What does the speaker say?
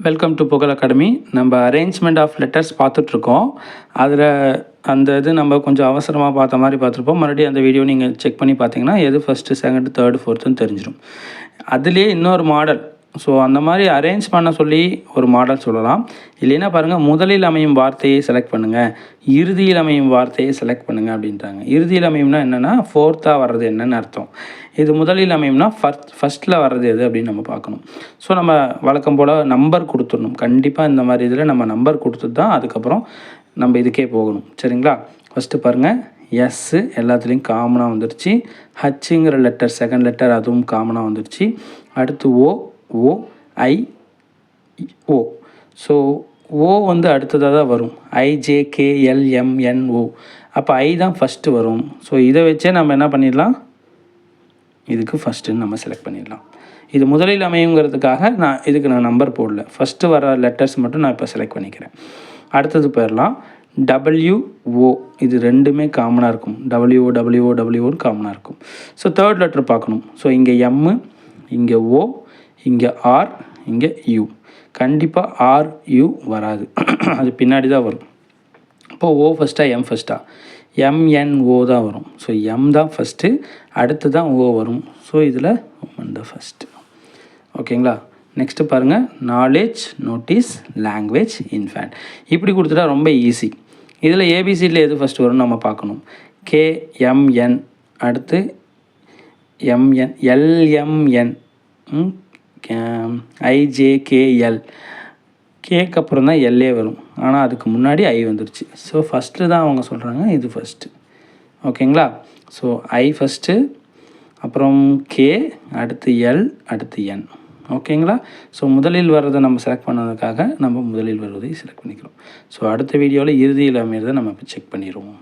Welcome to புகழ் academy. நம்ம arrangement of letters பார்த்துட்ருக்கோம். அதில் அந்த இது நம்ம கொஞ்சம் அவசரமாக பார்த்த மாதிரி பார்த்துருப்போம். மறுபடியும் அந்த வீடியோ நீங்கள் செக் பண்ணி பார்த்தீங்கன்னா எது ஃபஸ்ட்டு, செகண்டு, தேர்டு, ஃபோர்த்துன்னு தெரிஞ்சிடும். அதுலேயே இன்னொரு மாடல். ஸோ அந்த மாதிரி அரேஞ்ச் பண்ண சொல்லி ஒரு மாடல் சொல்லலாம். இல்லைன்னா பாருங்கள், முதலில் அமையும் வார்த்தையை செலக்ட் பண்ணுங்கள், இறுதியில் அமையும் வார்த்தையை செலக்ட் பண்ணுங்கள் அப்படின்ட்டாங்க. இறுதியில் அமையும்னா என்னென்னா ஃபோர்த்தாக வர்றது என்னென்னு அர்த்தம். இது முதலில் அமையும்னா ஃபஸ்ட்டில் வர்றது எது அப்படின்னு நம்ம பார்க்கணும். ஸோ நம்ம வழக்கம் போல் நம்பர் கொடுத்துடணும். கண்டிப்பாக இந்த மாதிரி இதில் நம்ம நம்பர் கொடுத்துட்டு தான் அதுக்கப்புறம் நம்ம இதுக்கே போகணும். சரிங்களா? ஃபஸ்ட்டு பாருங்கள், எஸ்ஸு எல்லாத்துலேயும் காமனாக வந்துடுச்சு. ஹச்சுங்கிற லெட்டர் செகண்ட் லெட்டர் அதுவும் காமனாக வந்துடுச்சு. அடுத்து ஓ, ஐ, ஓ. ஸோ ஓ வந்து அடுத்ததாக தான் வரும். IJKLMNO. அப்போ ஐ தான் ஃபஸ்ட்டு வரும். ஸோ இதை வச்சே நம்ம என்ன பண்ணிடலாம், இதுக்கு ஃபஸ்ட்டுன்னு நம்ம செலக்ட் பண்ணிடலாம். இது முதலில் அமையுங்கிறதுக்காக நான் நம்பர் போடல. ஃபஸ்ட்டு வர லெட்டர்ஸ் மட்டும் நான் இப்போ செலக்ட் பண்ணிக்கிறேன். அடுத்தது போயிடலாம். WO. இது ரெண்டுமே காமனாக இருக்கும். WOன்னு காமனாக இருக்கும். ஸோ தேர்ட் லெட்டர் பார்க்கணும். ஸோ இங்கே எம்மு, இங்கே ஓ, இங்கே ஆர், இங்கே யூ. கண்டிப்பாக RU வராது. அது பின்னாடி தான் வரும். இப்போது ஓ ஃபஸ்ட்டா எம் ஃபஸ்ட்டா? MNO தான் வரும். ஸோ எம் தான் ஃபஸ்ட்டு, அடுத்து தான் ஓ வரும். ஸோ இதில் ஒன் தான் ஃபஸ்ட்டு. ஓகேங்களா? நெக்ஸ்ட்டு பாருங்கள், நாலேஜ், நோட்டீஸ், லாங்குவேஜ், இன்ஃபேண்ட். இப்படி கொடுத்துட்டா ரொம்ப ஈஸி. இதில் ஏபிசிடியில் எது ஃபஸ்ட்டு வரும்னு நம்ம பார்க்கணும். KMN, அடுத்து MN, LMN, IJKL. கேக்கு அப்புறம் தான் எல்ஏ வரும். ஆனால் அதுக்கு முன்னாடி ஐ வந்துருச்சு. ஸோ ஃபஸ்ட்டு தான் அவங்க சொல்கிறாங்க இது ஃபஸ்ட்டு. ஓகேங்களா? ஸோ ஐ ஃபஸ்ட்டு, அப்புறம் கே, அடுத்து எல், அடுத்து என். ஓகேங்களா? ஸோ முதலில் வர்றதை நம்ம செலக்ட் பண்ணதுக்காக நம்ம முதலில் வருவதை செலக்ட் பண்ணிக்கிறோம். ஸோ அடுத்த வீடியோவில் இறுதியில் அமைகிறத நம்ம இப்போ செக் பண்ணிடுவோம்.